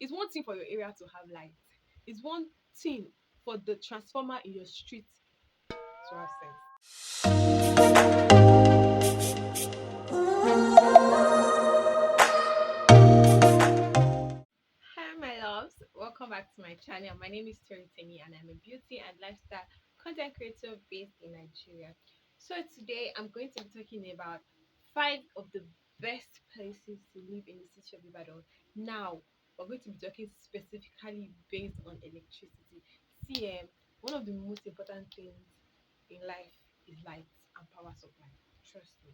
It's one thing for your area to have light. It's one thing for the transformer in your street to have sense. Hi, my loves. Welcome back to my channel. My name is Teni and I'm a beauty and lifestyle content creator based in Nigeria. So today I'm going to be talking about 5 of the best places to live in the city of Ibadan. Now, we're going to be talking specifically based on electricity. See, one of the most important things in life is light and power supply. Trust me.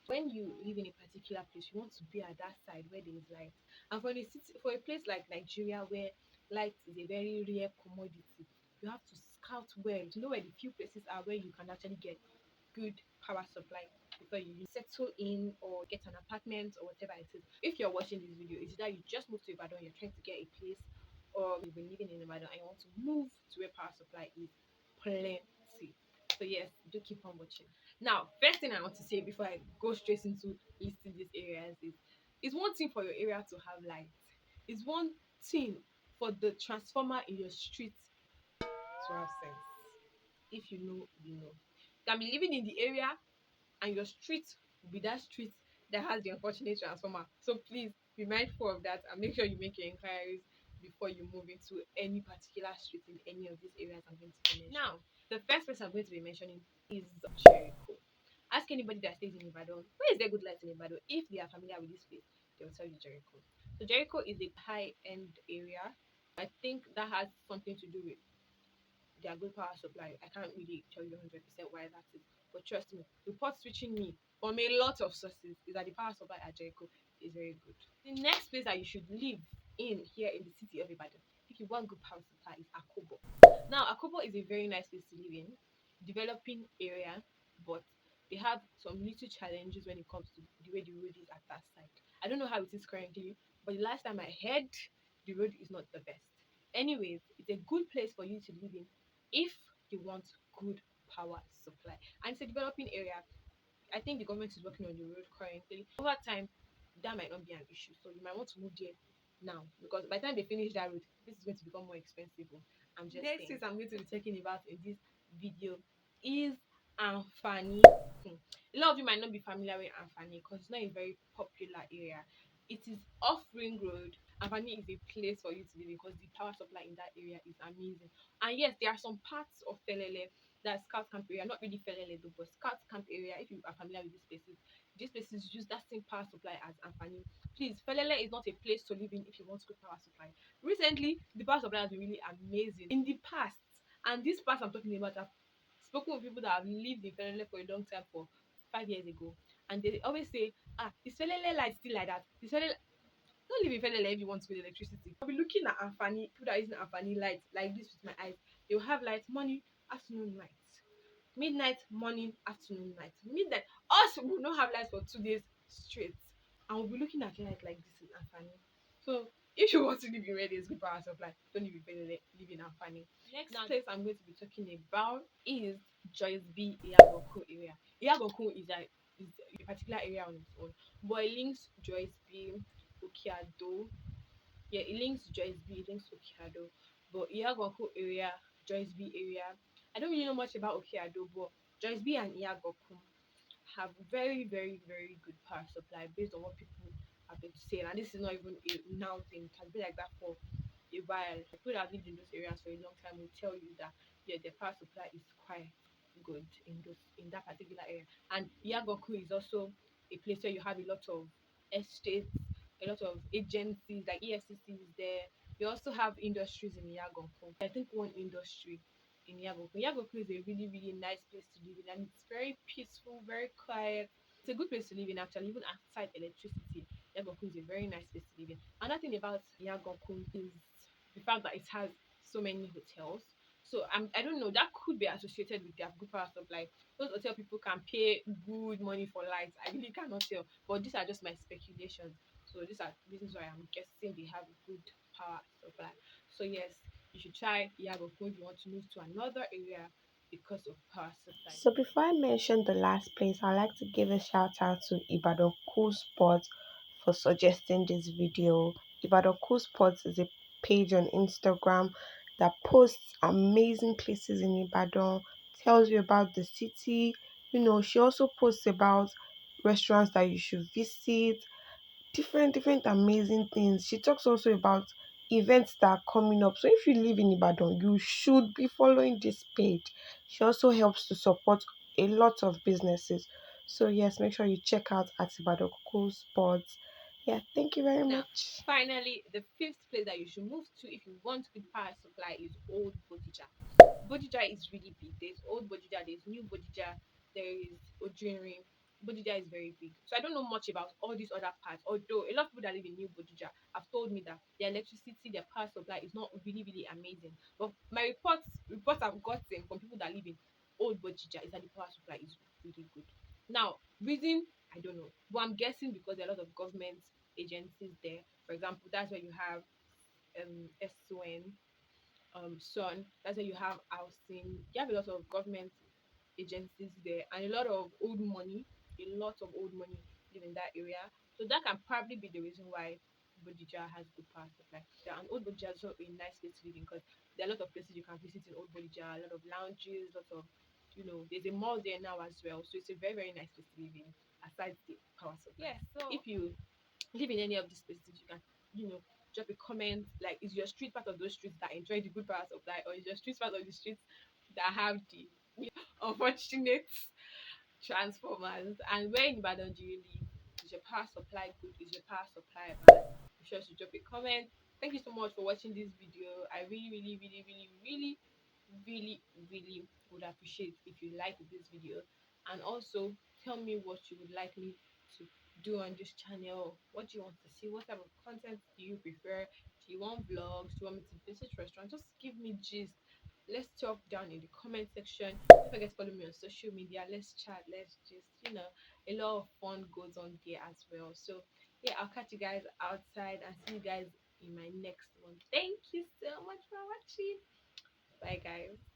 When you live in a particular place, you want to be at that side where there is light. And for a city, for a place like Nigeria, where light is a very rare commodity, you have to scout well to know where the few places are where you can actually get good power supply before you settle in or get an apartment or whatever it is. If you're watching this video, it's that you just moved to Ibadan, you're trying to get a place, or you've been living in Ibadan and you want to move to where power supply is plenty. So yes, do keep on watching. Now, first thing I want to say before I go straight into listing these areas is it's one thing for your area to have light. It's one thing for the transformer in your street to have sense. If you know, you know. You can be living in the area and your street will be that street that has the unfortunate transformer. So please be mindful of that and make sure you make your inquiries before you move into any particular street in any of these areas I'm going to be mentioning. Now, the first place I'm going to be mentioning is Jericho. Ask anybody that stays in Ibadan, where is there good light in Ibadan? If they are familiar with this place, they will tell you Jericho. So Jericho is a high-end area. I think that has something to do with their good power supply. I can't really tell you 100% why that is, but trust me, report switching me from a lot of sources is that the power supply at Jericho is very good. The next place that you should live in here in the city of Ibadan, if you want good power supply, is Akobo. Now, Akobo is a very nice place to live in, developing area, but they have some little challenges when it comes to the way the road is at that side. I don't know how it is currently, but the last time I heard, the road is not the best. Anyways, it's a good place for you to live in if you want good power supply. And it's a developing area. I think the government is working on the road currently. Over time, that might not be an issue. So you might want to move there now because by the time they finish that road, this is going to become more expensive. I'm just next thing I'm going to be talking about in this video is Anfani. A lot of you might not be familiar with Anfani because it's not a very popular area. It is off Ring Road. Anfani is a place for you to live because the power supply in that area is amazing. And yes, there are some parts of Felele, that Scout Camp area, not really Felele though, but Scout Camp area, if you are familiar with these places use that same power supply as Anfani. Please, Felele is not a place to live in if you want good power supply. Recently, the power supply has been really amazing. In the past, and this past I'm talking about, I've spoken with people that have lived in Felele for a long time, for 5 years ago, and they always say, is Felele light still like that? Is Felele don't live in Felele if you want to get electricity. I'll be looking at Anfani, people that are using Anfani light like this with my eyes. They'll have light morning, afternoon, night. Midnight, morning, afternoon, night. Midnight. Us will not have light for 2 days straight. And we'll be looking at light like this in Anfani. So if you want to live in where there's good power supply, don't live in Felele, live in Anfani. Next place I'm going to be talking about is Joyce B Iyanganku area. Iyanganku is a particular area on its own, but it links Joyce B, Okiado. Yeah, it links Joyce B, it links Okiado. But Iyanganku area, Joyce B area, I don't really know much about Okiado, but Joyce B and Iyanganku have very, very, very good power supply based on what people have been saying. And this is not even a now thing, it has been like that for a while. People that have lived in those areas for a long time will tell you that yeah, the power supply is quite good in that particular area. And Iyanganku is also a place where you have a lot of estates, a lot of agencies like EFCC is there. You also have industries in Iyanganku. I think one industry in Iyanganku. Iyanganku is a really, really nice place to live in, and it's very peaceful, very quiet. It's a good place to live in actually, even outside electricity. Iyanganku is a very nice place to live in. Another thing about Iyanganku is the fact that it has so many hotels. So I don't know, that could be associated with their good power supply. Those hotel people can pay good money for lights. I really cannot tell, but these are just my speculations. So these are reasons why I'm guessing they have good power supply. So yes, you should try Iyanganku if you want to move to another area because of power supply. So before I mention the last place, I'd like to give a shout out to Ibadan Cool Sport for suggesting this video. Ibadan Spots is a page on Instagram that posts amazing places in Ibadan, tells you about the city. She also posts about restaurants that you should visit, different amazing things. She talks also about events that are coming up. So if you live in Ibadan, you should be following this page. She also helps to support a lot of businesses. So yes, make sure you check out at Ibadan Sports. Yeah, thank you very Now, much. finally, the fifth place that you should move to if you want good power supply is Old Bodija. Bodija is really big. There's Old Bodija, there's New Bodija, there is Ojiri. Bodija is very big. So I don't know much about all these other parts, although a lot of people that live in New Bodija have told me that their electricity, their power supply is not really amazing. But my reports I've gotten from people that live in Old Bodija is that the power supply is really good. Now, reason I don't know, but I'm guessing because there are a lot of government agencies there. For example, that's where you have SON, Son. That's where you have housing. You have a lot of government agencies there and a lot of old money. A lot of old money live in that area. So that can probably be the reason why Bodija has good power supply. Yeah, and Old Bodija is also a nice place to live in because there are a lot of places you can visit in Old Bodija, a lot of lounges, lots of there's a mall there now as well. So it's a very nice place to live in aside the power supply. Yeah, so if you live in any of these places, you can, you know, drop a comment like, is your street part of those streets that enjoy the good power supply, or is your street part of the streets that have the unfortunate transformers? And where in Ibadan do you live? Is your power supply good? Is your power supply bad? Be sure to drop a comment. Thank you so much for watching this video. I really would appreciate if you like this video, and also tell me what you would like me to do on this channel. What do you want to see? What type of content do you prefer? Do you want vlogs? Do you want me to visit restaurants? Just give me gist. Let's talk down in the comment section. Don't forget to follow me on social media. Let's chat. Let's just, a lot of fun goes on there as well. So yeah, I'll catch you guys outside and see you guys in my next one. Thank you so much for watching. Bye guys.